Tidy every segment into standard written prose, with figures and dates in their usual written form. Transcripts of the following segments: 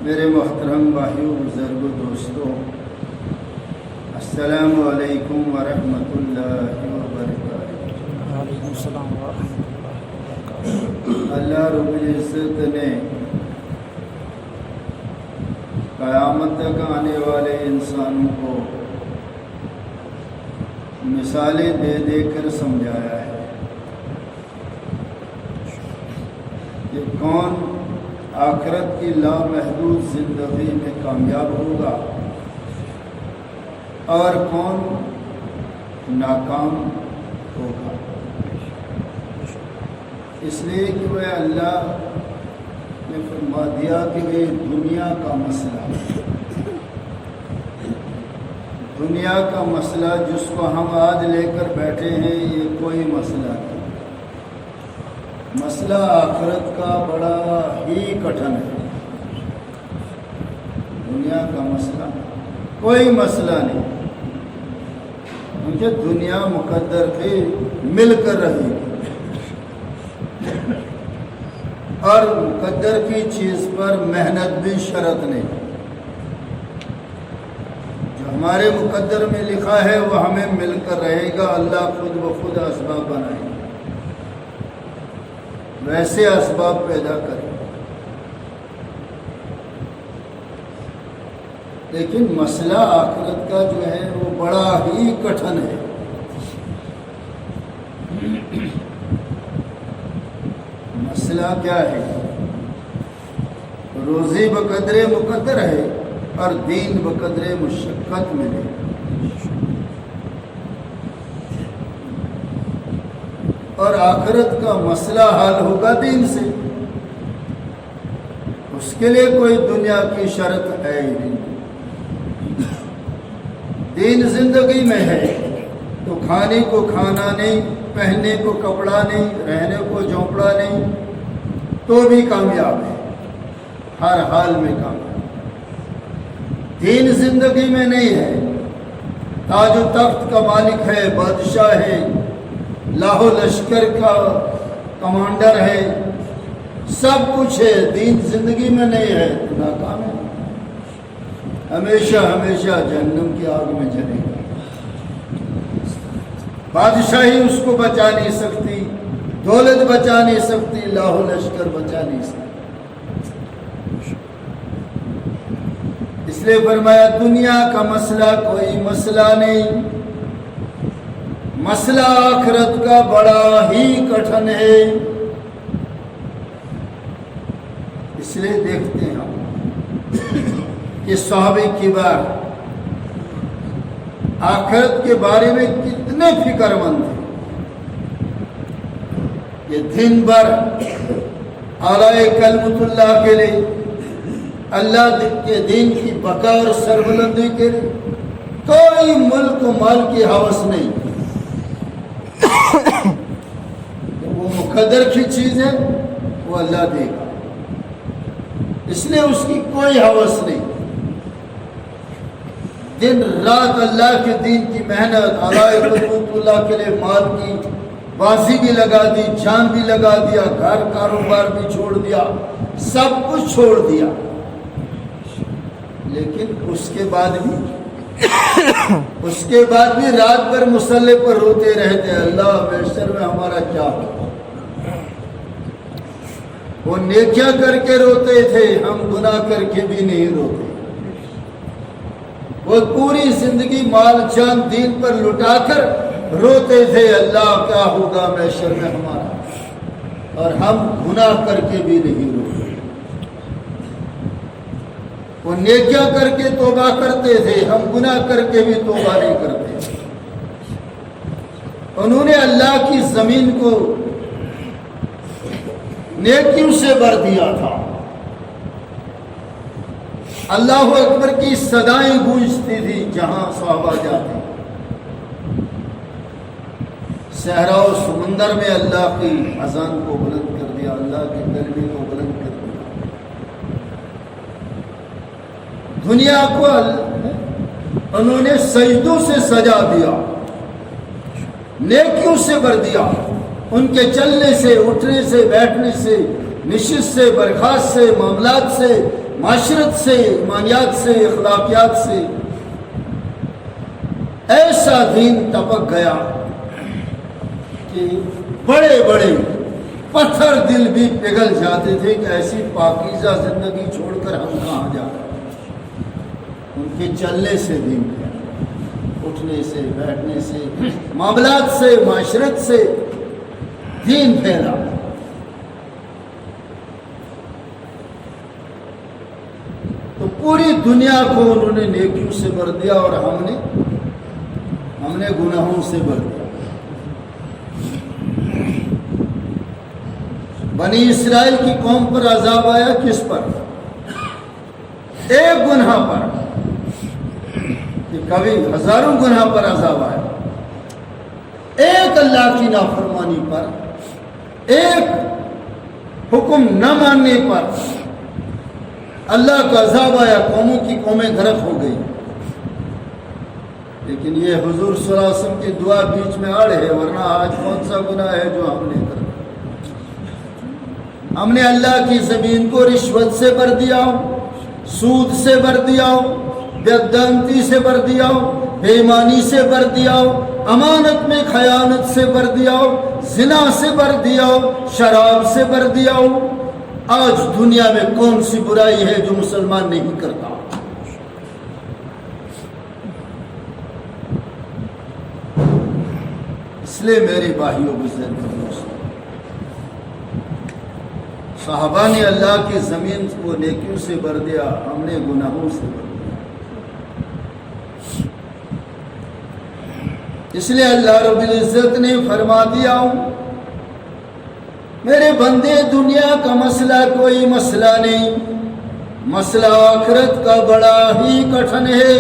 میرے محترم بھائیوں بزرگوں دوستوں، السلام علیکم ورحمۃ اللہ وبرکاتہ۔ وعلیکم السلام ورحمۃ اللہ وبرکاتہ۔ اللہ رب العزت نے قیامت تک آنے والے انسانوں کو مثالیں دے دے کر سمجھایا ہے کہ کون آخرت کی لامحدود زندگی میں کامیاب ہوگا اور کون ناکام ہوگا۔ اس لیے کہ وہ اللہ نے فرما دیا کہ یہ دنیا کا مسئلہ جس کو ہم آج لے کر بیٹھے ہیں، یہ کوئی مسئلہ نہیں۔ مسئلہ آخرت کا بڑا ہی کٹھن ہے۔ دنیا کا مسئلہ کوئی مسئلہ نہیں، کیونکہ دنیا مقدر کی مل کر رہے گی اور مقدر کی چیز پر محنت بھی شرط نہیں۔ جو ہمارے مقدر میں لکھا ہے وہ ہمیں مل کر رہے گا۔ اللہ خود بخود اسباب بنائے گا، ویسے اسباب پیدا کرے، لیکن مسئلہ آخرت کا جو ہے وہ بڑا ہی کٹھن ہے۔ مسئلہ کیا ہے؟ روزی بقدر مقدر ہے اور دین بقدر مشقت ملے۔ اور آخرت کا مسئلہ حل ہوگا دین سے، اس کے لیے کوئی دنیا کی شرط ہے ہی نہیں۔ دین زندگی میں ہے تو کھانے کو کھانا نہیں، پہننے کو کپڑا نہیں، رہنے کو جھونپڑا نہیں، تو بھی کامیاب ہے، ہر حال میں کامیاب۔ دین زندگی میں نہیں ہے، تاج و تخت کا مالک ہے، بادشاہ ہے، لاہو لشکر کا کمانڈر ہے، سب کچھ ہے، دین زندگی میں نہیں ہے تو ناکام ہے، ہمیشہ ہمیشہ جہنم کی آگ میں جلے گا۔ بادشاہی اس کو بچا نہیں سکتی، دولت بچا نہیں سکتی، لاہو لشکر بچا نہیں سکتی۔ اس لیے فرمایا دنیا کا مسئلہ کوئی مسئلہ نہیں، مسئلہ آخرت کا بڑا ہی کٹھن ہے۔ اس لیے دیکھتے ہیں ہم کہ صحابہ کبار آخرت کے بارے میں کتنے فکر مند ہیں۔ یہ دن بھر اعلی کلمت اللہ کے لیے، اللہ کے دین کی بقا اور سربلندی کے لیے کوئی ملک و مال کی ہوس نہیں۔ وہ مقدر کی چیز ہے، وہ اللہ دے گا، اس لیے اس کی کوئی ہوس نہیں۔ دن رات اللہ کے دین کی محنت، اعلی کلمت اللہ کے لیے مال کی بازی بھی لگا دی، جان بھی لگا دیا، گھر کاروبار بھی چھوڑ دیا، سب کچھ چھوڑ دیا، لیکن اس کے بعد بھی رات بھر مصلی پر روتے رہتے، اللہ محشر میں ہمارا کیا ہو۔ وہ نیکیاں کر کے روتے تھے، ہم گناہ کر کے بھی نہیں روتے۔ وہ پوری زندگی مال جان دین پر لٹا کر روتے تھے، اللہ کیا ہوگا محشر میں ہمارا، اور ہم گناہ کر کے بھی نہیں روتے۔ وہ نیکیاں کر کے توبہ کرتے تھے، ہم گناہ کر کے بھی توبہ نہیں کرتے۔ انہوں نے اللہ کی زمین کو نیکیوں سے بھر دیا تھا۔ اللہ اکبر کی صدائیں گونجتی تھی جہاں صحابہ جاتے۔ صحرا و سمندر میں اللہ کی اذان کو بلند کر دیا، اللہ کے کلمے کو بلند کر دیا۔ دنیا کو انہوں نے سجدوں سے سجا دیا، نیکیوں سے بھر دیا، ان کے چلنے سے، اٹھنے سے، بیٹھنے سے، نشست سے، برخاست سے، معاملات سے، معاشرت سے، ایمانیات سے، اخلاقیات سے ایسا دین ٹپک گیا کہ بڑے بڑے پتھر دل بھی پگھل جاتے تھے کہ ایسی پاکیزہ زندگی چھوڑ کر ہم کہاں جا رہے ہیں۔ ان کے چلنے سے دین پھیلا، اٹھنے سے، بیٹھنے سے، معاملات سے، معاشرت سے دین پھیلا۔ تو پوری دنیا کو انہوں نے نیکیوں سے بھر دیا اور ہم نے گناہوں سے بھر دیا۔ بنی اسرائیل کی قوم پر عذاب آیا کس پر؟ ایک گناہ پر، کہ کبھی ہزاروں گناہ پر عذاب آیا، ایک اللہ کی نافرمانی پر، ایک حکم نہ ماننے پر اللہ کا عذاب آیا، قوموں کی قومیں غرق ہو گئی۔ لیکن یہ حضور صلی اللہ علیہ وسلم کی دعا بیچ میں آڑ ہے، ورنہ آج کون سا گناہ ہے جو ہم نے کر، ہم نے اللہ کی زمین کو رشوت سے بھر دیا، سود سے بھر دیا، بدعمتی سے بھر دیا، بے ایمانی سے بھر دیا، امانت میں خیانت سے بھر دیا، زنا سے بھر دیا، شراب سے بھر دیا۔ آج دنیا میں کون سی برائی ہے جو مسلمان نہیں کرتا؟ اس لیے میرے بھائیوں بزرگوں، صحابہ نے اللہ کی زمین کو نیکیوں سے بھر دیا، ہم نے گناہوں سے بھر دیا۔ اس لیے اللہ رب العزت نے فرما دیا، میرے بندے دنیا کا مسئلہ کوئی مسئلہ نہیں، مسئلہ آخرت کا بڑا ہی کٹھن ہے۔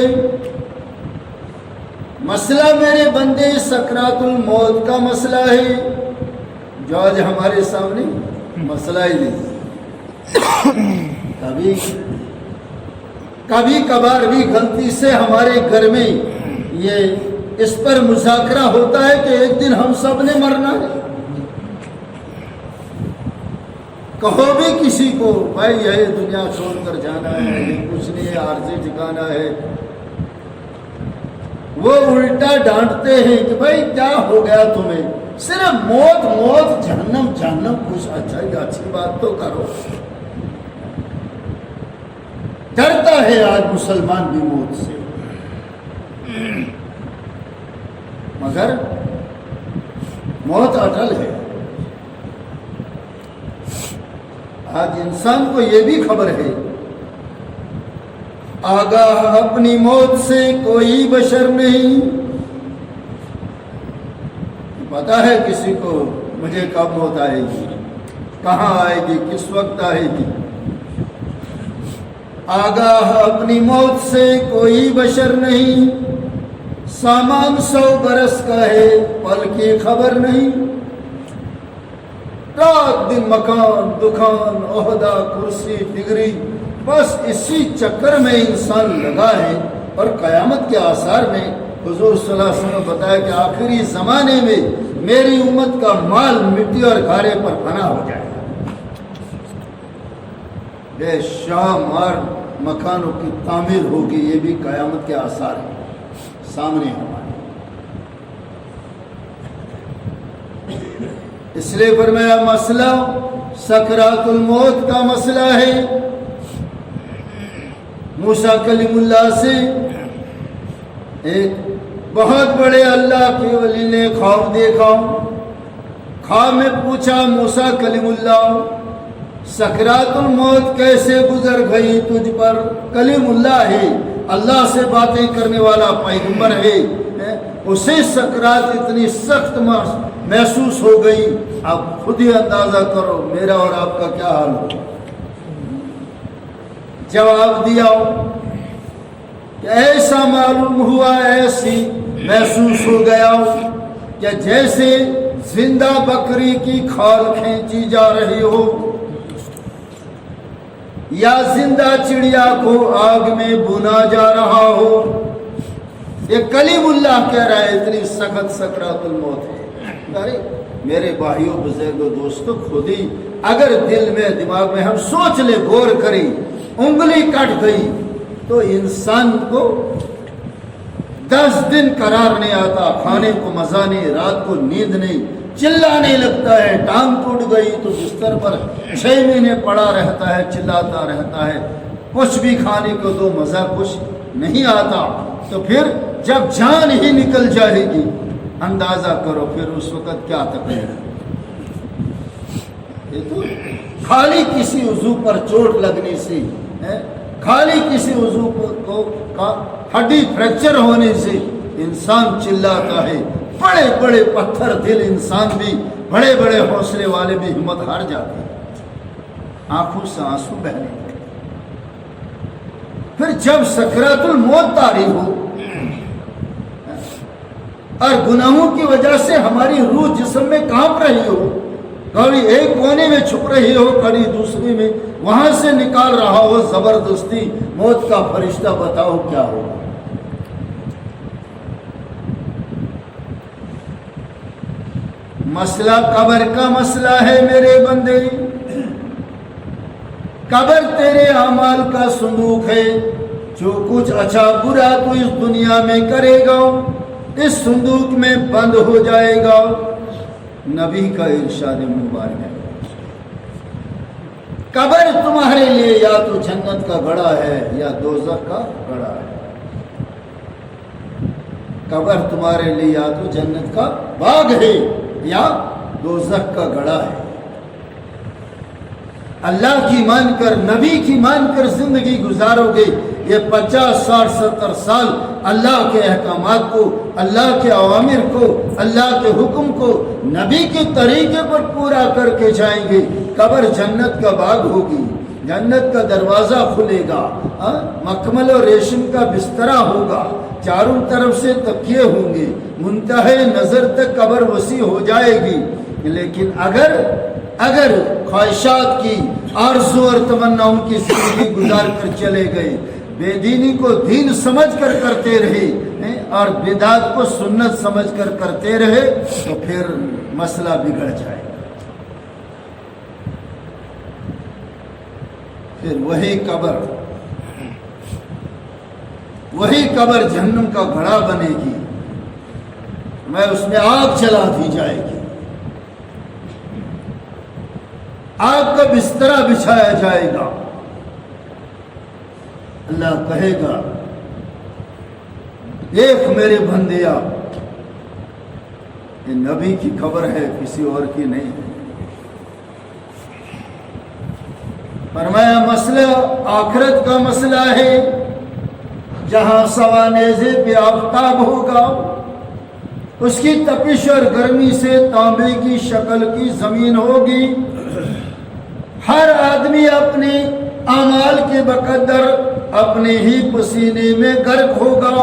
مسئلہ میرے بندے سکرات الموت کا مسئلہ ہے، جو آج ہمارے سامنے مسئلہ ہی نہیں۔ کبھی کبھار بھی غلطی سے ہمارے گھر میں یہ اس پر مذاکرہ ہوتا ہے کہ ایک دن ہم سب نے مرنا ہے۔ کہو بھی کسی کو بھائی یہ دنیا چھوڑ کر جانا ہے، یہ کچھ نہیں، عارضی ٹھکانا ہے، وہ الٹا ڈانٹتے ہیں کہ بھائی کیا ہو گیا تمہیں، صرف موت موت، جہنم جہنم، کچھ اچھی بات تو کرو۔ ڈرتا ہے آج مسلمان بھی موت سے، مگر موت اٹل ہے۔ آج انسان کو یہ بھی خبر ہے، آگاہ اپنی موت سے کوئی بشر نہیں۔ پتا ہے کسی کو مجھے کب موت آئے گی، کہاں آئے گی، کس وقت آئے گی؟ آگاہ اپنی موت سے کوئی بشر نہیں، سامان 100 برس کا ہے، پل کی خبر نہیں۔ رات دن مکان، دکان، عہدہ، کرسی، ڈگری، بس اسی چکر میں انسان لگا ہے۔ اور قیامت کے آثار میں حضور صلی اللہ علیہ وسلم نے بتایا کہ آخری زمانے میں میری امت کا مال مٹی اور گھاڑے پر فنا ہو جائے گا۔ بے شمار مکانوں کی تعمیر ہوگی، یہ بھی قیامت کے آثار ہیں سامنے ہمارے۔ اس لیے فرمایا مسئلہ سکرات الموت کا مسئلہ ہے۔ موسیٰ کلیم اللہ سے ایک بہت بڑے اللہ کے ولی نے خواب دیکھا، خواب میں پوچھا موسیٰ کلیم اللہ سکرات الموت کیسے گزر گئی تجھ پر؟ کلیم اللہ ہے، اللہ سے باتیں کرنے والا پیغمبر ہے، اسے سکرات اتنی سخت محسوس ہو گئی، آپ خود ہی اندازہ کرو میرا اور آپ کا کیا حال ہو۔ جواب دیا کہ ایسا معلوم ہوا، ایسی محسوس ہو گیا کہ جیسے زندہ بکری کی کھال کھینچی جا رہی ہو، یا زندہ چڑیا کو آگ میں بھونا جا رہا ہو۔ یہ کلیم اللہ کہہ رہا ہے، اتنی سخت سکرات الموت ہے۔ ارے میرے بھائیوں بزرگوں دوستوں خود ہی اگر دل میں دماغ میں ہم سوچ لے غور کریں انگلی کٹ گئی تو انسان کو 10 دن قرار نہیں آتا، کھانے کو مزہ نہیں، رات کو نیند نہیں، چلانے لگتا ہے، ٹانگ ٹوٹ گئی تو بستر پر 6 مہینے پڑا رہتا ہے، چلاتا رہتا ہے، کچھ بھی کھانے کو دو مزہ کچھ نہیں آتا۔ تو پھر جب جان ہی نکل جائے گی اندازہ کرو پھر اس وقت کیا تکلیف ہے۔ یہ تو خالی کسی عضو پر چوٹ لگنے سے، خالی کسی عضو کو کا ہڈی فریکچر ہونے سے انسان چلاتا ہے، بڑے بڑے پتھر دل انسان بھی، بڑے بڑے حوصلے والے بھی ہمت ہار جاتے ہیں، آنکھوں سے آنسو بہنے لگتے۔ پھر جب سکرات الموت طاری ہو اور گناہوں کی وجہ سے ہماری روح جسم میں کانپ رہی ہو، کبھی ایک کونے میں چھپ رہی ہو، کبھی دوسری میں، وہاں سے نکال رہا ہو زبردستی موت کا فرشتہ، بتاؤ کیا ہوگا؟ مسئلہ قبر کا مسئلہ ہے میرے بندے، قبر تیرے اعمال کا صندوق ہے، جو کچھ اچھا برا تو اس دنیا میں کرے گا اس صندوق میں بند ہو جائے گا۔ نبی کا ارشاد مبارک ہے، قبر تمہارے لیے یا تو جنت کا گڑھا ہے یا دوزخ کا گڑھا ہے۔ قبر تمہارے لیے یا تو جنت کا باغ ہے یا دوزخ کا گڑھا ہے۔ اللہ کی مان کر، نبی کی مان کر زندگی گزارو گے، یہ 50 60 70 سال اللہ کے احکامات کو، اللہ کے اوامر کو، اللہ کے حکم کو نبی کے طریقے پر پورا کر کے جائیں گے۔ قبر جنت کا باغ ہوگی، جنت کا دروازہ کھلے گا، مخمل اور ریشم کا بسترا ہوگا، چاروں طرف سے تکیے ہوں گے، منتہے نظر تک قبر وسیع ہو جائے گی۔ لیکن اگر خواہشات کی، آرزو اور تمناؤں کی زندگی گزار کر چلے گئے، بے دینی کو دین سمجھ کر کرتے رہے اور بدعت کو سنت سمجھ کر کرتے رہے تو پھر مسئلہ بگڑ جائے گا۔ پھر وہی قبر جہنم کا گڑھا بنے گی، میں اس میں آگ چلا دی جائے گی، آگ کا بسترا بچھایا جائے گا۔ اللہ کہے گا دیکھ میرے بندیا، یہ نبی کی قبر ہے، کسی اور کی نہیں ہے۔ فرمایا مسئلہ آخرت کا مسئلہ ہے، جہاں سوا نیزے پہ آفتاب ہوگا، اس کی تپش اور گرمی سے تانبے کی شکل کی زمین ہوگی، ہر آدمی اپنے اعمال کے بقدر اپنے ہی پسینے میں غرق ہوگا،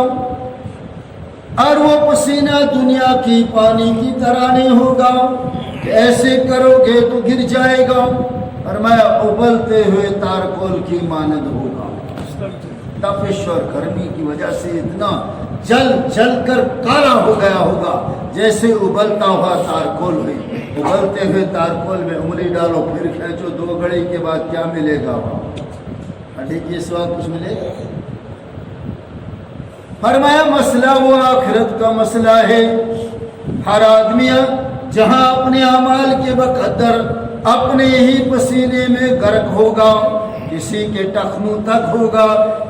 اور وہ پسینہ دنیا کی پانی کی طرح نہیں ہوگا کہ ایسے کرو گے تو گر جائے گا، فرمایا ابلتے ہوئے تارکول کی مانند ہوگا۔ تپش اور گرمی کی وجہ سے اتنا جل کر کالا ہو گیا ہوگا جیسے ابلتا ہوا تارکول ہے۔ ابلتے ہوئے تارکول میں انگلی ڈالو پھر کھینچو، 2 گھڑی کے بعد کیا ملے گا؟ ہڈی کے سوا کچھ ملے گا؟ فرمایا مسئلہ وہ آخرت کا مسئلہ ہے، ہر آدمی جہاں اپنے اعمال کے بقدر اپنے ہی پسینے میں غرق ہوگا، کسی کے ٹخنوں تک ہوگا،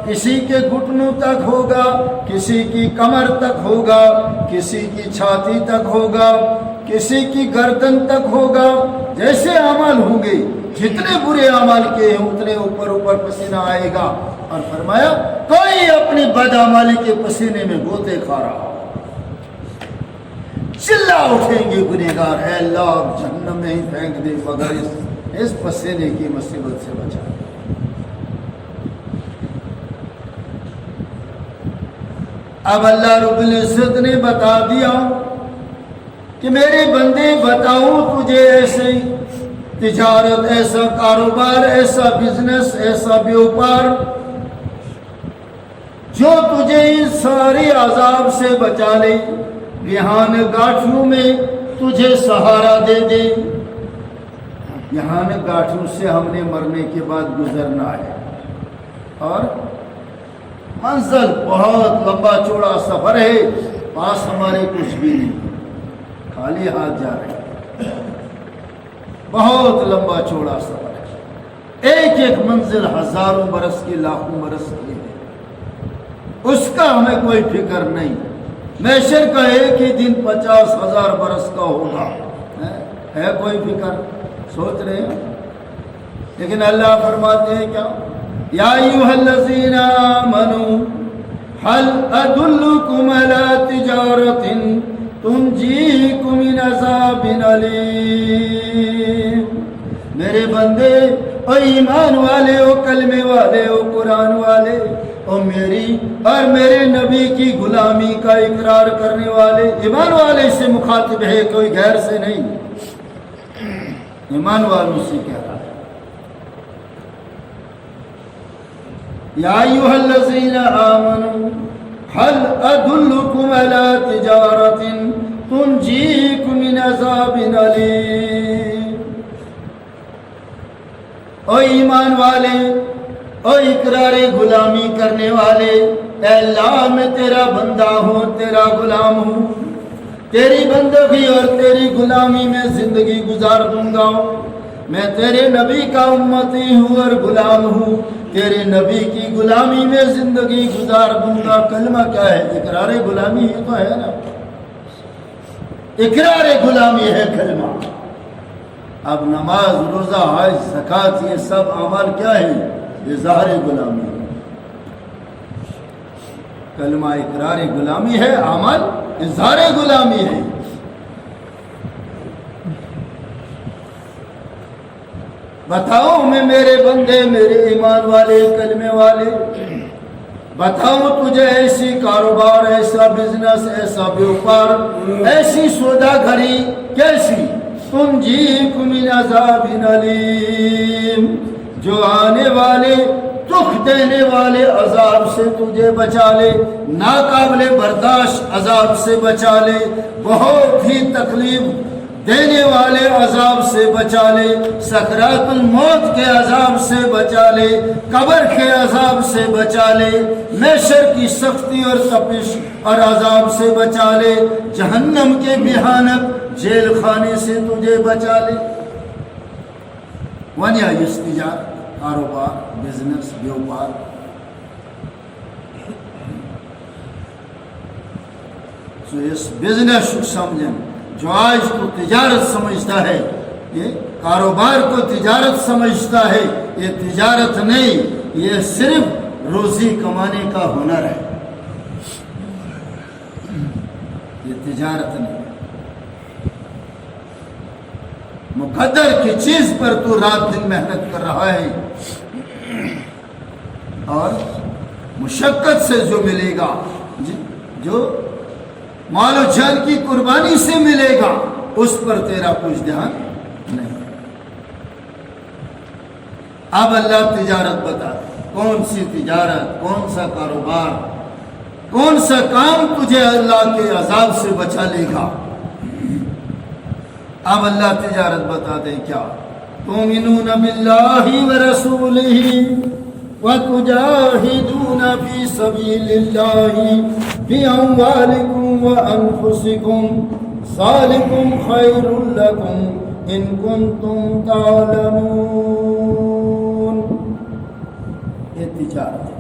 کسی کے گھٹنوں تک ہوگا، کسی کی کمر تک ہوگا، کسی کی چھاتی تک ہوگا، کسی کی گردن تک ہوگا، جیسے اعمال ہوں گے، جتنے برے اعمال کیے ہیں اتنے اوپر پسینہ آئے گا۔ اور فرمایا کوئی اپنی بدعمالی کے پسینے میں گوتے کھا رہا، چلا اٹھیں گے گنہگار، اے اللہ اب جہنم میں ہی پھینک دے مگر اس پسینے کی مصیبت سے بچا۔ اب اللہ رب العزت نے بتا دیا کہ میرے بندے بتاؤں تجھے ایسی تجارت، ایسا کاروبار، ایسا بزنس، ایسا بیوپار جو تجھے ان ساری عذاب سے بچا لے، ریحان گاٹھنوں میں تجھے سہارا دے دے. یہاں نے گاٹھوں سے ہم نے مرنے کے بعد گزرنا ہے اور منزل بہت لمبا چوڑا سفر ہے, پاس ہمارے کچھ بھی نہیں, خالی ہاتھ جا رہے ہیں. بہت لمبا چوڑا سفر ہے, ایک ایک منزل ہزاروں برس کی لاکھوں برس کی ہے, اس کا ہمیں کوئی فکر نہیں. محشر کا ایک ہی دن 50,000 برس کا ہوگا, ہے کوئی فکر؟ سوچ رہے ہیں. لیکن اللہ فرماتے ہیں کیا؟ یا ایھا الذین آمنوا هل ادلکم علی تجارۃ تنجیکم من عذاب علیم. میرے بندے او ایمان والے, او کلمے والے, او قرآن والے, او میری اور میرے نبی کی غلامی کا اقرار کرنے والے. ایمان والے سے مخاطب ہے, کوئی غیر سے نہیں, ایمان والوں سے کہہ رہا ہے. یا ایھا الذین آمنوا هل ادلکم علی تجارۃ تنجیکم من عذاب علیم. او ایمان والے, او اقرار غلامی کرنے والے, اے اللہ میں تیرا بندہ ہوں, تیرا غلام ہوں, تیری بندگی اور تیری غلامی میں زندگی گزار دوں گا. میں تیرے نبی کا امتی ہوں اور غلام ہوں, تیرے نبی کی غلامی میں زندگی گزار دوں گا. کلمہ کیا ہے؟ اقرار غلامی ہی تو ہے نا, اقرار غلامی ہے کلمہ. اب نماز, روزہ, حج, زکوٰۃ, یہ سب اعمال کیا ہے؟ اظہار غلامی. کلمہ اقرار غلامی ہے, عمل اظہار غلامی ہے. بتاؤ میں میرے بندے, میرے ایمان والے, کلمے والے, بتاؤ تجھے ایسی کاروبار, ایسا بزنس, ایسا بیوپار, ایسی سودا گھری کیسی تنجیکم من عذاب علیم, جو آنے والے دکھ دینے والے عذاب سے تجھے بچا لے, ناقابل برداشت عذاب سے بچا لے, بہت ہی تکلیف دینے والے عذاب سے بچا لے, سکرات الموت کے عذاب سے بچا لے, قبر کے عذاب سے بچا لے, محشر کی سختی اور تپش اور عذاب سے بچا لے, جہنم کے بھیانک جیل خانے سے تجھے بچا لے. ونیا استجار, کاروبار, بزنس, بیوپار, تو اس بزنس کو سمجھیں. جو آج کو تجارت سمجھتا ہے, یہ کاروبار کو تجارت سمجھتا ہے, یہ تجارت نہیں, یہ صرف روزی کمانے کا ہنر ہے, یہ تجارت نہیں. مقدر کی چیز پر تو رات دن محنت کر رہا ہے, اور مشقت سے جو ملے گا, جو مال و جان کی قربانی سے ملے گا, اس پر تیرا کچھ دھیان نہیں. اب اللہ تجارت بتا, کون سی تجارت, کون سا کاروبار, کون سا کام تجھے اللہ کے عذاب سے بچا لے گا. اب اللہ تجارت بتا دے کیا؟ تؤمنون باللہ ورسولہ وتجاہدون فی سبیل اللہ بأموالکم وانفسکم ذالکم خیر لکم ان کنتم تعلمون. یہ تجارت ہے.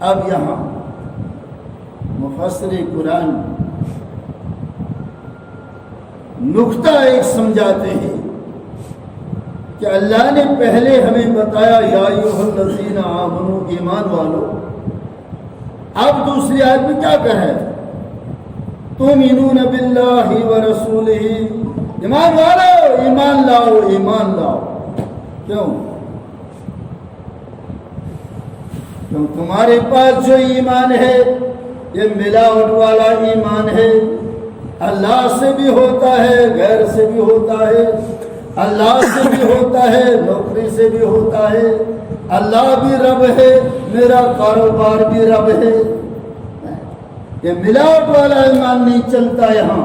اب یہاں مفسر قرآن نقطہ ایک سمجھاتے ہیں کہ اللہ نے پہلے ہمیں بتایا یا ایھا الذین آمنوا, ایمان والو. اب دوسری آیت میں کیا کہا ہے؟ تؤمنون باللہ ورسولہ, ایمان والو ایمان لاؤ, ایمان لاؤ. کیوں تمہارے پاس جو ایمان ہے یہ ملاوٹ والا ایمان ہے. اللہ سے بھی ہوتا ہے, غیر سے بھی ہوتا ہے, اللہ سے بھی ہوتا ہے, نوکری سے بھی ہوتا ہے. اللہ بھی رب ہے, میرا کاروبار بھی رب ہے. یہ ملاوٹ والا ایمان نہیں چلتا یہاں.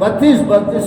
32-32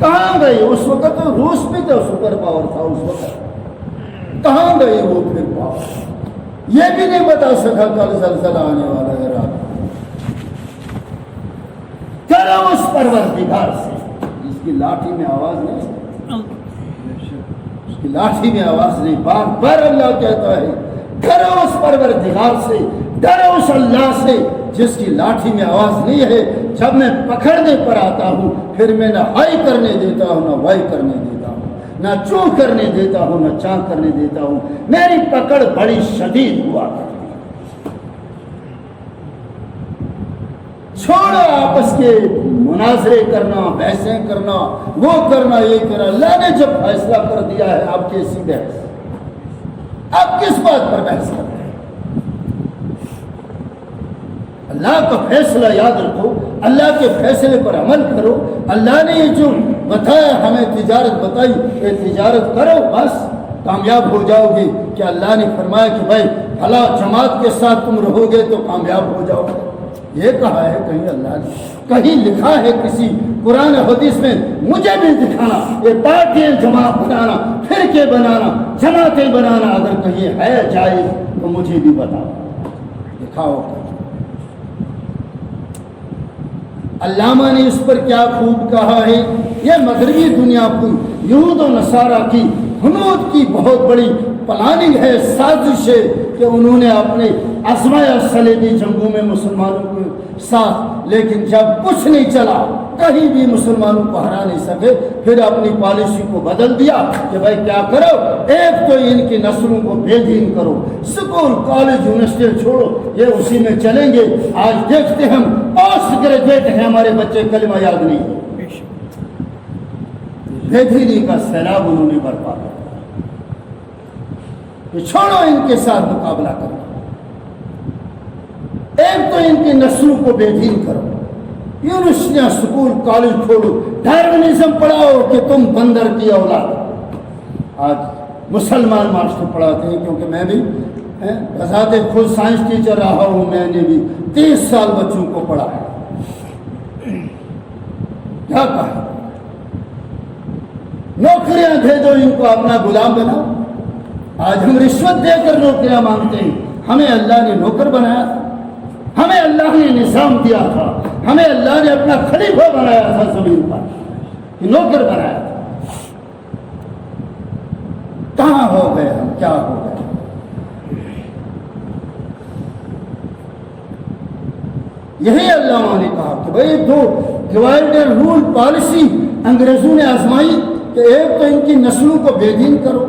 کہاں گئی؟ اس وقت تو روس بھی تو سپر پاور تھا اس وقت، کہاں گئی وہ پھر پاور؟ یہ بھی نہیں بتا سکا کل زلزلہ آنے والا ہے رات، کرو اس پروردگار سے جس کی لاٹھی میں آواز نہیں، اس کی لاٹھی میں آواز نہیں، بار بار اللہ کہتا ہے کرو اس پروردگار سے، ڈرو اس اللہ سے جس کی لاٹھی میں آواز نہیں ہے۔ جب میں پکڑنے پر آتا ہوں پھر میں نہ ہائی کرنے دیتا ہوں نہ وائی کرنے دیتا ہوں، نہ چوں کرنے دیتا ہوں نہ چاں کرنے دیتا ہوں، میری پکڑ بڑی شدید ہوا کرتی ہے۔ چھوڑو آپس کے مناظرے کرنا، بحثیں کرنا، وہ کرنا یہ کرنا، اللہ نے جب فیصلہ کر دیا ہے اب کیسی بحث؟ اب کس بات پر بحث کر رہے ہیں؟ اللہ کا فیصلہ یاد رکھو، اللہ کے فیصلے پر عمل کرو۔ اللہ نے یہ جو بتایا ہمیں تجارت بتائی، یہ تجارت کرو بس کامیاب ہو جاؤ گے۔ کہ اللہ نے فرمایا کہ بھائی فلاں جماعت کے ساتھ تم رہو گے تو کامیاب ہو جاؤ گے، یہ کہا ہے کہیں اللہ نے؟ کہیں لکھا ہے کسی قرآن حدیث میں؟ مجھے بھی دکھانا، یہ پارٹیاں جماعت بنانا، فرقے بنانا، جماعتیں بنانا اگر کہیں ہے جائز تو مجھے بھی بتاؤ، دکھاؤ۔ علامہ نے اس پر کیا خوب کہا ہے، یہ مغربی دنیا کو یہود و نصارہ کی ہنود کی بہت بڑی پلاننگ ہے، سازش ہے کہ انہوں نے اپنے آزمایا صلیبی جنگوں میں مسلمانوں کے ساتھ، لیکن جب کچھ نہیں چلا، کہیں بھی مسلمانوں کو ہرا نہیں سکے، پھر اپنی پالیسی کو بدل دیا کہ بھائی کیا کرو، ایک تو ان کی نسلوں کو بے دین کرو، اسکول کالج یونیورسٹی چھوڑو، یہ اسی میں چلیں گے۔ آج دیکھتے ہم پوسٹ گریجویٹ ہیں ہمارے بچے، کلمہ یاد نہیں، بے دینی کا سیلاب انہوں نے برپا کیا۔ چھوڑو ان کے ساتھ مقابلہ کرو، ایک تو ان کی نسلوں کو بے دین کرو، یونیورسٹیاں اسکول کالج کھولو، ڈارونزم پڑھاؤ کہ تم بندر کی اولاد۔ آج مسلمان ماسٹر پڑھاتے ہیں، کیونکہ میں بھی بذات خود سائنس ٹیچر رہا ہوں، میں نے بھی 30 سال بچوں کو پڑھایا۔ کیا کہا؟ نوکریاں دے دو ان کو، اپنا غلام بناؤ۔ آج ہم رشوت دے کر نوکریاں مانگتے ہیں، ہمیں اللہ نے نوکر بنایا تھا، ہمیں اللہ نے نظام دیا تھا، ہمیں اللہ نے اپنا خلیفہ بنایا تھا زمین پر، نوکر بنایا تھا۔ کہاں ہو گئے ہم، کیا ہو گئے؟ یہی علامہ نے کہا کہ بھئی دو ڈیوائڈ اینڈ رول پالیسی انگریزوں نے آزمائی کہ ایک تو ان کی نسلوں کو بے دین کرو،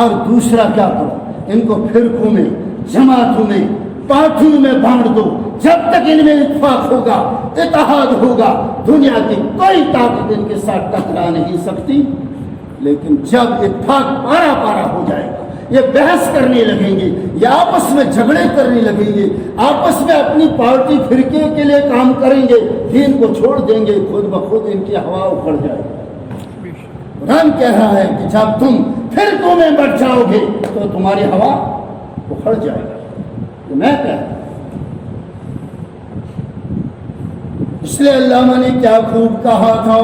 اور دوسرا کیا کرو، ان کو فرقوں میں، جماعتوں میں، پارٹیوں میں بانٹ دو۔ جب تک ان میں اتفاق ہوگا، اتحاد ہوگا، دنیا کی کوئی طاقت ان کے ساتھ ٹکرا نہیں سکتی۔ لیکن جب اتفاق پارا پارا ہو جائے گا، یہ بحث کرنے لگیں گے، یہ آپس میں جھگڑے کرنے لگیں گے، آپس میں اپنی پارٹی فرقے کے لیے کام کریں گے، دین کو چھوڑ دیں گے، خود بخود ان کی ہوا اکھڑ جائے گی۔ قرآن کہہ رہا ہے کہ جب تم فرقوں میں بٹ جاؤ گے تو تمہاری ہوا اکھڑ جائے گا۔ تو میں کہہ رہا ہوں، اس لیے علامہ نے کیا خوب کہا تھا،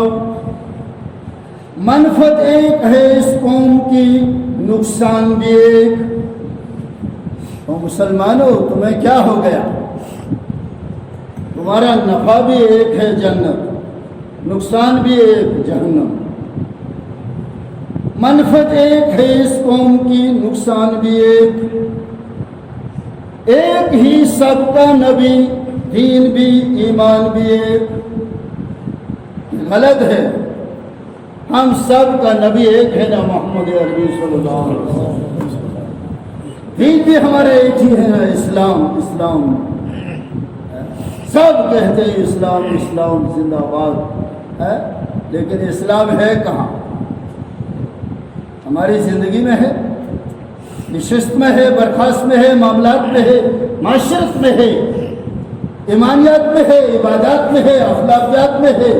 منفعت ایک ہے اس قوم کی، نقصان بھی ایک۔ تو مسلمانوں تمہیں کیا ہو گیا؟ تمہارا نفع بھی ایک ہے جنت، نقصان بھی ایک جہنم۔ منفعت ایک ہے اس قوم کی، نقصان بھی ایک، ایک ہی سب کا نبی، دین بھی ایمان بھی ایک۔ غلط ہے، ہم سب کا نبی ایک ہے نا، محمد عربی صلی اللہ علیہ وسلم۔ دین بھی ہمارے ایک ہی ہے نا، اسلام۔ اسلام سب کہتے ہیں اسلام اسلام زندہ باد ہے، لیکن اسلام ہے کہاں؟ ہماری زندگی میں ہے، نشست میں ہے، برخاست میں ہے، معاملات میں ہے، معاشرت میں ہے، ایمانیات میں ہے، عبادات میں ہے، اخلاقیات میں ہے۔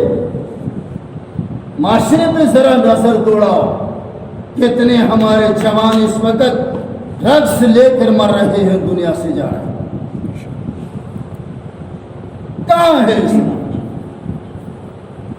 معاشرے میں ذرا نظر دوڑاؤ، کتنے ہمارے جوان اس وقت ڈرگس لے کر مر رہے ہیں، دنیا سے جا رہے ہیں۔ کہاں ہے اسلام؟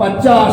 50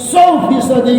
100%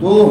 2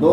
2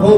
2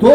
2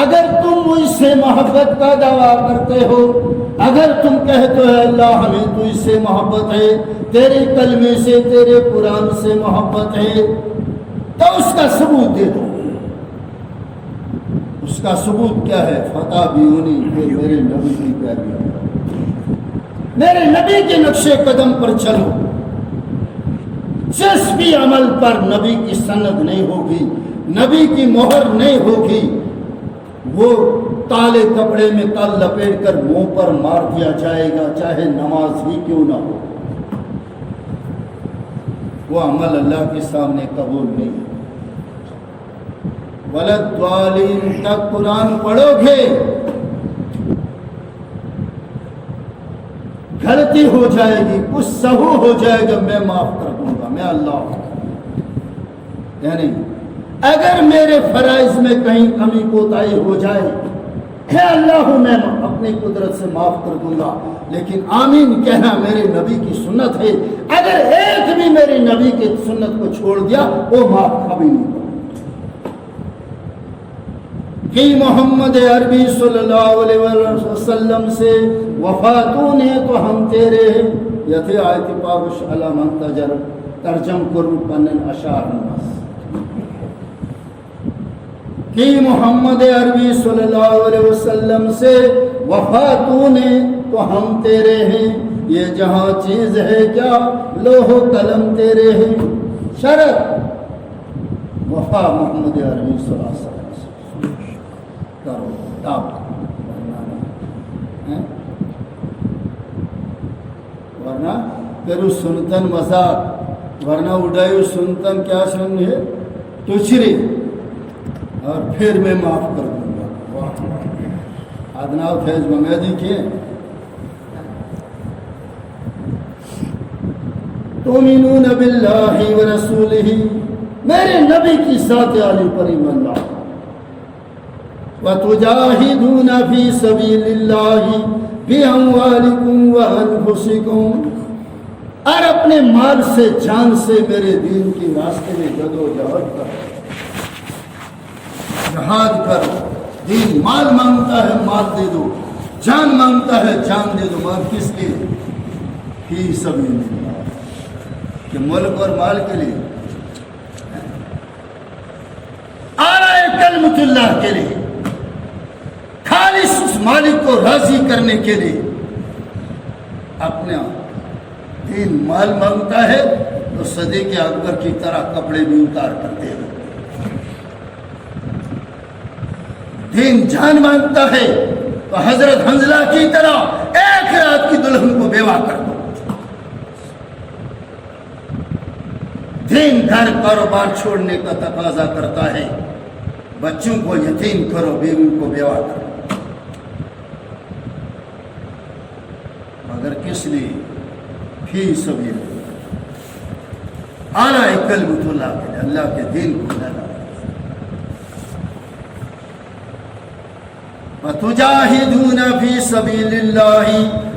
اگر تم مجھ سے محبت کا دعویٰ کرتے ہو، اگر تم کہتے ہو اللہ ہمیں تجھ سے محبت ہے، تیرے کلمے سے تیرے قرآن سے محبت ہے، تو اس کا ثبوت دے دو۔ اس کا ثبوت کیا ہے؟ فتح بیونی، کہ میرے نبی کی پیروی کرو، میرے نبی کے نقش قدم پر چلو۔ جس بھی عمل پر نبی کی سند نہیں ہوگی، نبی کی مہر نہیں ہوگی، وہ کالے کپڑے میں تل لپیٹ کر منہ پر مار دیا جائے گا، چاہے نماز ہی کیوں نہ ہو۔ وہ عمل اللہ کے سامنے قبول نہیں ہے۔ وَلَدْوَالِينَ تک قرآن پڑھو گے، غلطی ہو جائے گی، کچھ سہو ہو جائے گا، میں معاف کر دوں گا، میں اللہ ہوں۔ یعنی اگر میرے فرائض میں کہیں کمی کوتاہی ہو جائے، ہے اللہ ہوں، میں اپنی قدرت سے معاف کر دوں گا، لیکن آمین کہنا میرے نبی کی سنت ہے۔ اگر ایک بھی میرے نبی کی سنت کو چھوڑ دیا، وہ معاف کبھی نہیں کروں۔ کہ محمد عربی صلی اللہ علیہ وسلم سے وفاتوں نے تو ہم تیرے ہیں، یہ تھے آیت پاک علامہ ترجم کرو پنن اشار الناس، کہ محمد عربی صلی اللہ علیہ وسلم سے وفاتوں نے تو ہم تیرے ہیں، یہ جہاں چیز ہے کیا لوح و قلم تیرے ہیں۔ شرط وفا محمد عربی صلی اللہ علیہ وسلم کرو، تب ورنہ کرو سنتن مذاق، ورنہ اڈائیو سنتن کیا سن ہے تچری، اور پھر میں معاف کر دوں گا۔ ادنا فیض منگا دیکھیے، تؤمنون باللہ ورسولہ، میرے نبی کی ذات عالی پر ایمان لاؤ، وَتُجَاهِدُونَ فِي سَبِيلِ اللَّهِ بِأَمْوَالِكُمْ وَأَنفُسِكُمْ، اور اپنے مال سے جان سے میرے دین کی راستے میں جدوجہد کرو، جہاد کرو۔ دین مال مانگتا ہے مال دے دو، جان مانگتا ہے جان دے دو، مال کس لیے؟ فی سبیل اللہ، کہ ملک اور مال کے لیے، اعلی کلمۃ اللہ کے لیے، خالص اس مالک کو راضی کرنے کے لیے۔ اپنا دین مال مانگتا ہے تو صدیق اکبر کی طرح کپڑے بھی اتار کر دے دو۔ دین جان مانگتا ہے تو حضرت حنظلہ کی طرح ایک رات کی دلہن کو بیوہ کر دو۔ دین گھر کاروبار چھوڑنے کا تقاضا کرتا ہے، بچوں کو یتیم کرو، بیوی کو بیوہ کرو، مگر کس لیے؟ فی سبیل اللہ، اعلی کلمۃ اللہ کے لیے، اللہ کے دین کو لگا۔ وَتُجَاهِدُونَ فِي سَبِيلِ اللَّهِ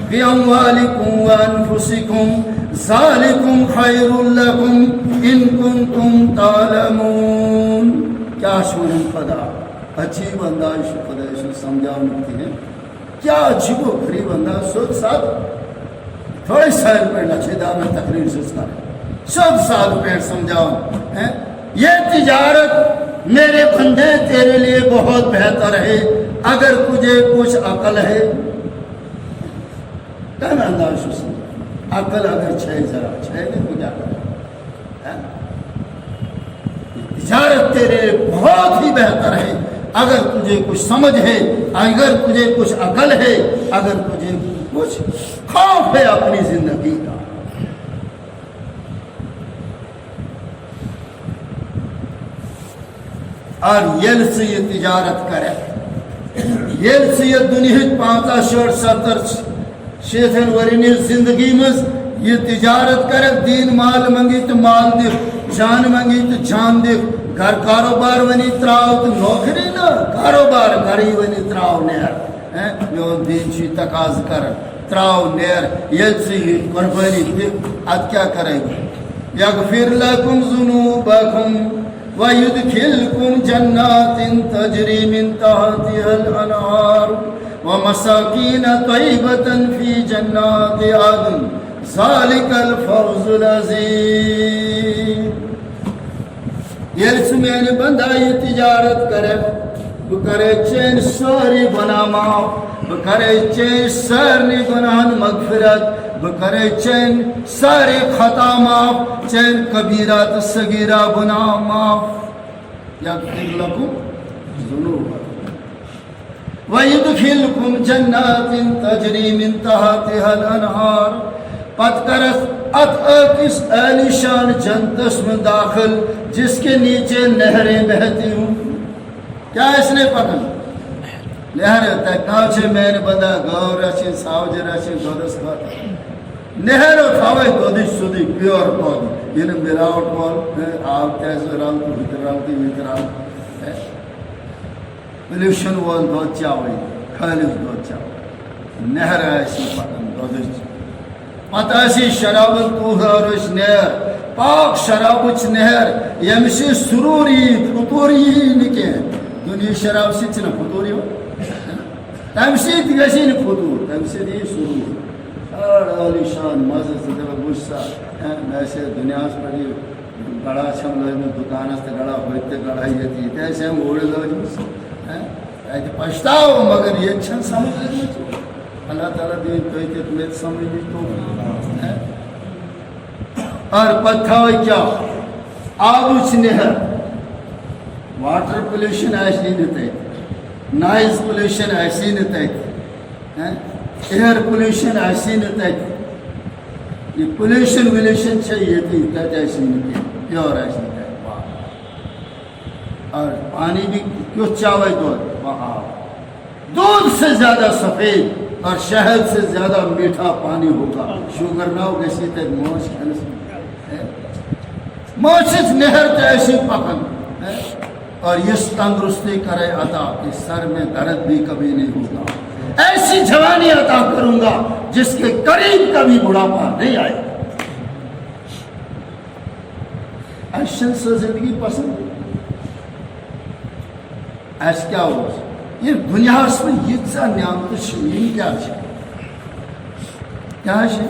بِأَمْوَالِكُمْ وَأَنفُسِكُمْ ذَلِكُمْ خَيْرٌ لَكُمْ إِن كُنتُمْ تَعْلَمُونَ۔ کیا شور خدا، عجیب انداز خدا اسے سمجھاؤ ملتی ہے، کیا عجیب و غریب انداز۔ سب ساتھ تھوڑے سال پہ نچیدہ میں تقریر سے سب سال پہ سمجھاؤ، یہ تجارت میرے بندے تیرے لیے بہت بہتر ہے، اگر تجھے کچھ عقل ہے، کہنا انداز سے عقل اگر چھے ذرا چھے نہیں تو کیا کرے، تجارت تیرے لیے بہت ہی بہتر ہے، اگر تجھے کچھ سمجھ ہے، اگر تجھے کچھ عقل ہے، اگر تجھے کچھ خوف ہے اپنی زندگی کا۔ اور یل سے یہ تجارت کرے، یل سے یہ دنیا 50-70 شیطان ورنی زندگی میں یہ تجارت کرے، دین مال منگی تو مال دے، جان منگی تو جان دے، گھر کاروبار ونی تراؤ تو نوکری نہ، کاروبار گھری ونی تراؤ نیر، جو دین چی تقاض کر تراؤ نیر، یہ سی قربانی دے، اد کیا کرے گا؟ یغفر لکم ذنوبکم، وَيُدْخِلْكُمْ جَنَّاتٍ تَجْرِي مِنْ تَحْتِهَا الْأَنْهَارُ وَمَسَاكِينَ طَيِّبَةً فِي جَنَّاتِ عَدْنٍ ذَلِكَ الْفَوْزُ الْعَظِيمُ. ییٚلہِ ژٕ میٛانہِ بنٛدایہِ تجارت کرکھ بہٕ کرے چٲنۍ سٲری گۄناہ معاف بہٕ کرے چٲنۍ سارنٕے گۄناہن مغفرت بہٕ کرے چٲنۍ سارے خطا معاف چٲنۍ کبیرہ تہٕ صغیرہ گۄناہ معاف یغفر لکم ذنوبکم وَيُدْخِلْكُمْ جَنَّاتٍ تَجْرِي مِنْ تَحْتِهَا الْأَنْهَارُ پت کرس ات اکس عالیشان جنتس میں داخل جس کے نیچے نہریں بہتی ہوں. کیا اس نے پکن نہر تکاچے میں نے بندہ گاؤ رچی ساوجے رچی دودس کھات نہر تھاوے دودی سودی پیور پود یہ ملاوٹ وال آب تیز رال تو بھتر رال کی بھتر رال پلیوشن وال دود چاوئی خالص دود چاوئی نہر ایسی پکن دودس پتہ ایسی شراب توہرش نہر پاک شرابچ نہر یمشی سروری فطوری نکے دنیا شراب سے چھنا فطوری ہو تم سیت گسی نہ فطور تم سیت یہ سرور ہر عالی شان مزہ سے دل غصہ ایسے دنیا پر یہ گڑا چھم لوگ دکان سے گڑا ہوتے گڑا یہ تھی ایسے ہم اوڑ لوگ ایسے پچھتاؤ مگر یہ چھن سمجھ لینا چاہیے اللہ تعالیٰ دین تو ہی تمہیں سمجھنی تو اور پتھاوئی کیا آبوچ نہر واٹر پولیوشن ایسی نتے نائز پولیوشن ایسی نتے ایئر پولیوشن ایسی نتے یہ پولیوشن ولیوشن چاہیے تھی تت ایسی نتے پیور ایسی نتے اور پانی بھی کیوں چاوے دودھ سے زیادہ سفید اور شہد سے زیادہ میٹھا پانی ہوگا شوگر نہ ہو کسی تک موش موشش نہر تو ایسی پکن اور یہ تندرستی کرے عطا کہ سر میں درد بھی کبھی نہیں ہوگا ایسی جوانی عطا کروں گا جس کے قریب کبھی بڑھاپا نہیں آئے. ایشن سے زندگی پسند ایسا کیا ہو یہ دنیا میں یہ نعمت شمین کیا ہے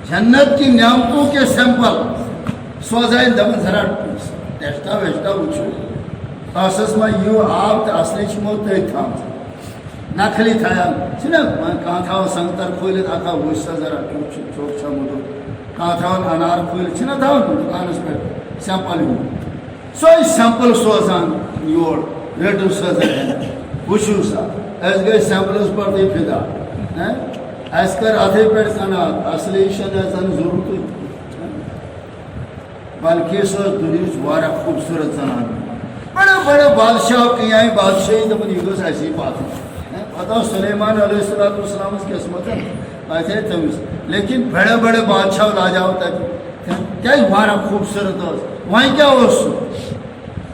جنت کی نعمتوں کے سیمپل سوزائیں دمن ذرا ٹیسٹا ویسٹا وچھو آسس میں یوں آپ اصلی چمو تے تھا نخلی تھایا چھنا کہاں تھا سنگتر کھولت آکھا وشتا ذرا چوک چمو کہاں تھا انار کھول چھنا تھا دکانس پر سیمپل ہوں سوئی سیمپل سوزان یور ریڈو سوزائیں وشو سا ایس گئے سیمپلس پر دی فدا ایس کر آدھے پیڑ کنا اصلی شن ایسان ضرورت ہوئی بلکہ سو دنیا وارہ خوبصورت زنان بڑے بڑے بادشاہ کی آئیں بادشاہی دفن یوگس ایسی بات ہے پتہ سلیمان علیہ السلام اس کی عصمت ہے ایسے تمیز لیکن بڑے بڑے بادشاہ لا جاؤ تک کیا وارہ خوبصورت ہو وہیں کیا ہو سو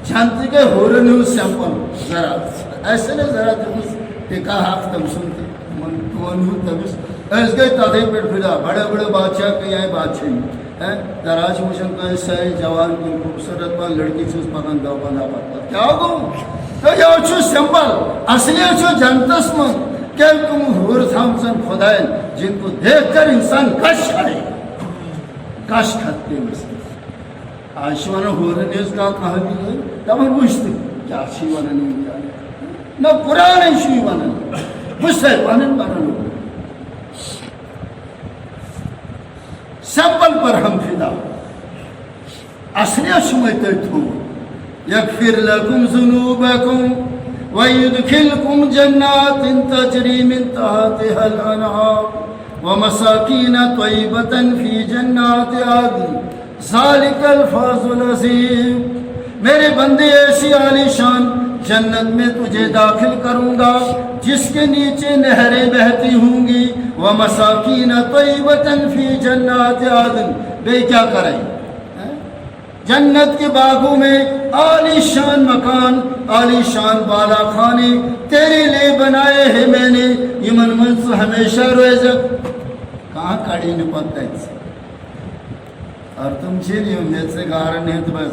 جانتی کہ ہو رہے نیوز سیمپل ذرا ایسے نہیں ذرا تمیز ٹکا حق تم سنتے منتونیو تمیز ایس گئی تادھے پیٹ پھدا بڑے بڑے بادشاہ کی آئیں بادشاہی دراج مشن کا ساری جوان کی خوبصورت پر لڑکی چوز پکن دو بندہ پکتا کیا ہوگا تو یہ اچھو سمپل اصلی اچھو جنتس من کہ تم حور تھامسن خدایل جن کو دیکھ کر انسان کش کھڑے کش کھتے مثل آشوانا حور نیز کا کہانی ہے تب ہم پوچھتے کیا شیوانا نہیں دیا نہ پرانے شیوانا پوچھتے پانن پانن سمپل پر ہم فدا اصلی شمائتے تھو یغفر لکم ذنوبکم ویدخلکم جنات تجری من تحتها الانہار ومساکین طیبة فی جنات عدن ذالک الفوز العظیم. میرے بندے ایسی عالی شان جنت میں تجھے داخل کروں گا جس کے نیچے نہریں بہتی ہوں گی وَمَسَاكِينَ طَيِّبَةً فِي جَنَّاتِ عَدْنٍ. بے کیا کریں جنت کے باغوں میں عالی شان مکان عالی شان بالا خانے تیرے لئے بنائے ہیں میں نے یہ من منص ہمیشہ روزک کہاں کڑی نہیں پتہ ہے اور تم چیلی ہوں جیسے گارن ہے تو بس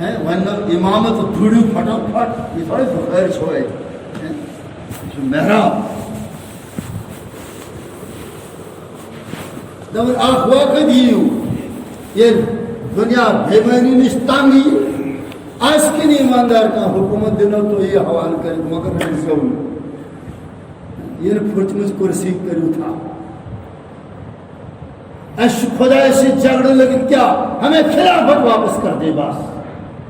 ہیں ورنہ امامت دھوڑی فٹافٹ یہ تھوڑے بغیر چھوڑے محراب دبر اخ وقت دیو یہ دنیا بے معنی نش تنگی اس کن ایماندار کا حکومت دنو تو یہ حوال کر مگر نہیں سو یہ پھٹمس کرسی کرو تھا اس خدا سے جھگڑنے لگے کیا ہمیں خلافت واپس کر دے بس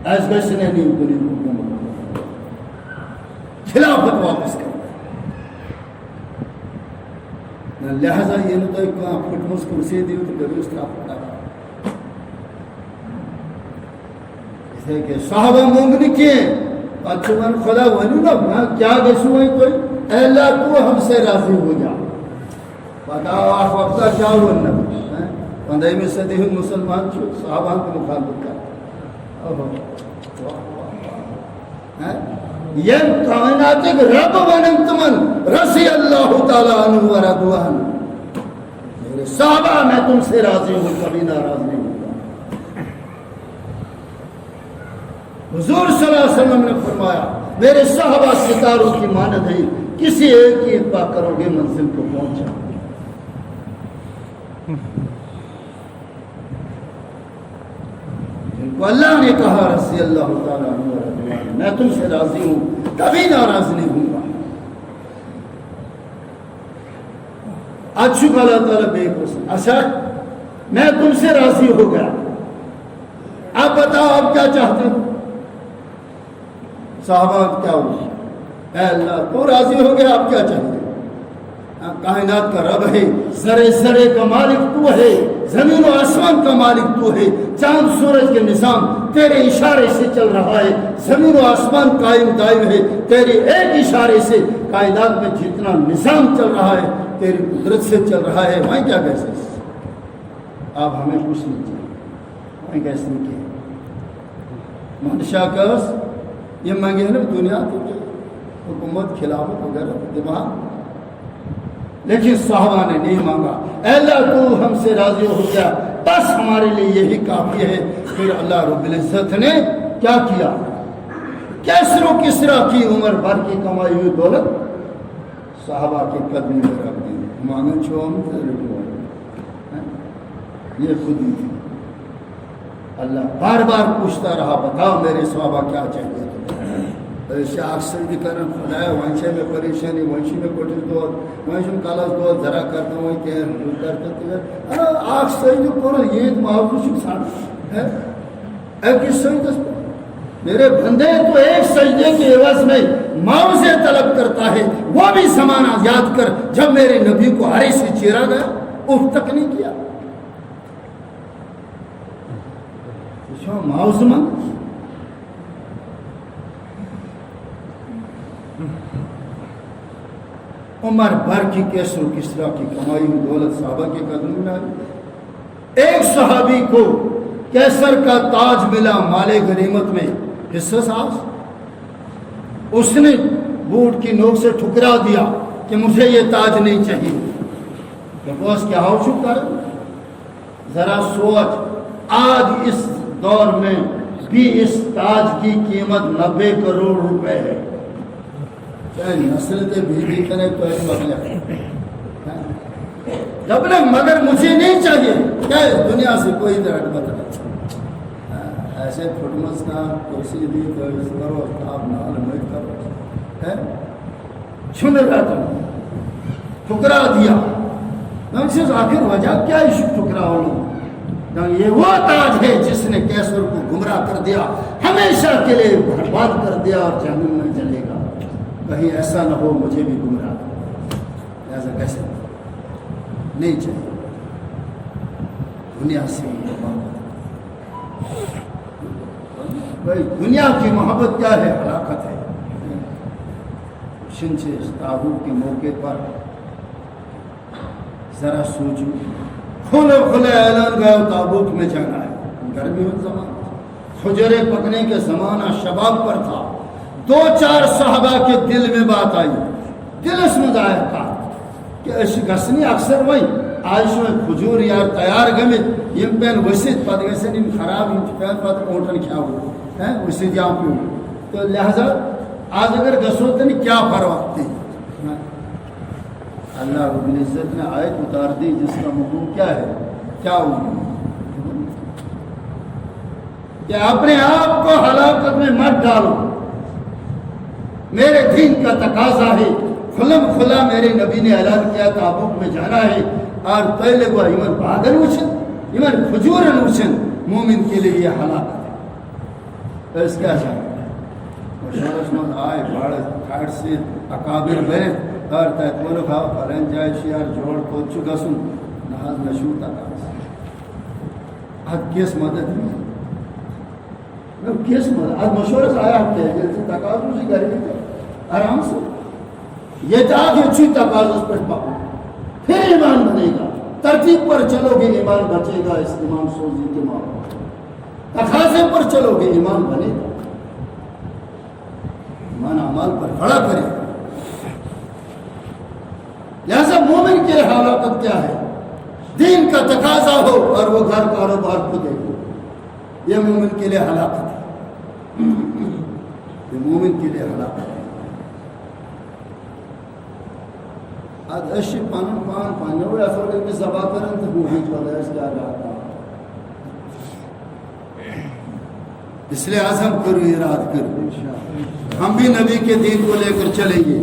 ایس گش نے نہیں کنی حکومت خلافت واپس کر دے لہذا یہ نہ تو پھٹمس کرسی دیو تو کرو اس طرح پڑا اسے کہ صحابہ مونگنی کیے اچھا من خدا ونو نا کیا گسو ہے کوئی اے اللہ تو ہم سے راضی ہو جا بتاؤ آپ وقتا کیا ہونا 15ویں صدی میں مسلمان چھو صحابہ کو مخالفت کر یہ کائنات ایک رب وننت من رضی اللہ تعالیٰ عنہ و رضوان میرے صحابہ میں تم سے راضی ہوں کبھی ناراض نہیں ہوں حضور صلی اللہ علیہ وسلم نے فرمایا میرے صحابہ ستاروں کی مانند ہے کسی ایک کی اتباع کرو گے منزل کو پہنچا جن کو اللہ نے کہا رضی اللہ تعالیٰ عنہ رضوان میں تم سے راضی ہوں کبھی ناراض نہیں ہوں گا اچھو اللہ تعالیٰ بے قسم اچھا میں تم سے راضی ہو گیا آپ بتاؤ آپ کیا چاہتے ہو صحابہ کیا ہوئی اے اللہ تو راضی ہو گیا آپ کیا چاہتے کائنات کا رب ہے ذرے ذرے کا مالک تو ہے زمین و آسمان کا مالک تو ہے چاند سورج کے نظام تیرے اشارے سے چل رہا ہے زمین و آسمان قائم دائم ہے تیرے ایک اشارے سے کائنات میں جتنا نظام چل رہا ہے تیری قدرت سے چل رہا ہے میں کیا کہہ سکتے آپ ہمیں کچھ نہیں چاہیے میں کیسے نہیں کیا منشا کس یہ مانگے ہیں نا دنیا تو حکومت خلافت وغیرہ دماغ لیکن صحابہ نے نہیں مانگا اے اللہ تو ہم سے راضی ہو گیا بس ہمارے لیے یہی کافی ہے پھر اللہ رب العزت نے کیا کیا کیسر و کسرا کی عمر بھر کی کمائی ہوئی دولت صحابہ کے قدم میں رکھ دی مانگن چھو ہم یہ خود ہی تھی اللہ بار بار پوچھتا رہا بتاؤ میرے صحابہ کیا چاہیے اکثر بھی کرن خدایا ونچے میں پریشانی ونچی میں کوٹل دو ونچم کالس دو ذرا کرتا ہوں کہ کرتا ہے اکثر جو پورا یہ معاوضہ شک سان ہے ایک سجدہ میرے بندے تو ایک سجدے کے عوض میں معاوضے طلب کرتا ہے وہ بھی زمانہ یاد کر جب میرے نبی کو ہرے سے چیرا گیا اف تک نہیں کیا معاوضہ مانگ عمر بھر کی کیسر و کسرا کی کمائی میں دولت صحابہ کے قدم میں آئی ایک صحابی کو کیسر کا تاج ملا مال غنیمت میں حصہ ساز اس نے بوٹ کی نوک سے ٹھکرا دیا کہ مجھے یہ تاج نہیں چاہیے بس کیا ہو چکا ہے ذرا سوچ آج اس دور میں بھی اس تاج کی قیمت 90 کروڑ روپے ہے چاہے نسل کے بھی کرے تو ایک مطلب جب مگر مجھے نہیں چاہیے کیا دنیا سے کوئی درد مطلب ایسے فٹمس کا کرسی بھی کرو آپ نال میں کرو چھن رہتا ہوں ٹھکرا دیا میں سے آخر وجہ کیا ٹھکرا ہونا یہ وہ تاج ہے جس نے کیسر کو گمراہ کر دیا ہمیشہ کے لیے برباد کر دیا اور جہنم میں چلے گا کہیں ایسا نہ ہو مجھے بھی گمراہ ایسا کیسے نہیں چاہیے دنیا سے بھائی دنیا کی محبت کیا ہے ہلاکت ہے شن سے تابوت کے موقع پر ذرا سوچو کھلے اعلان گیا تابوت میں جانا ہے گرمی ہو زمان حجرے پکنے کے زمانہ شباب پر تھا 2-4 صحابہ کے دل میں بات آئی دل اس میں ظاہر تھا کہ اس گسنی اکثر وہی آج کھجور یار تیار گمت یم پین ورست پتہ گھن یم خراب یم پین پتہ اونٹن کھیو ورست یا پیو تو لہذا آج اگر گسو تو کیا فروخت تھی اللہ رب العزت نے آیت اتار دی جس کا مفہوم کیا ہے کیا کہ اپنے آپ کو ہلاکت میں مت ڈالو میرے دین کا تقاضا ہے کھلم کھلا میرے نبی نے اعلان کیا تابوک میں جانا ہے اور پہلے کو ایمن بادل اچھن ایمن کھجورن اچھن مومن کے لیے یہ ہلاکت ہے تو اس کیا چاہتا شورش مند آئے باڑ کھاڑ سے اکابر بیت اور تیتولو کھاو پلین جائے شیار جوڑ کوچو گسن نہاز مشہور تقاضا حد کیس مدد نہیں کیس مدد آج مشورت آیا آپ کے جیسے تقاضا سے گھر بھی آرام سے یہ چاہ کہ اچھی تقاضا پر پاؤ پھر ایمان بنے گا ترتیب پر چلو گے ایمان بچے گا اس امام سوزی کے ماں تقاضے پر چلو گے ایمان بنے گا ایمان اعمال پر کھڑا کرے لہذا مومن کی ہلاکت کیا ہے دین کا تقاضا ہو اور وہ گھر کاروبار کو دیکھو یہ مومن کے لیے ہلاکت ہے یہ مومن کے لیے ہلاکت ہے آج اشی پانن پان پانیوڑ افراد میں زبا کرن تو وہ ہیچ والا اس کیا رہا اس لیے عزم کرو اراد کرو ہم بھی نبی کے دین کو لے کر چلیں گے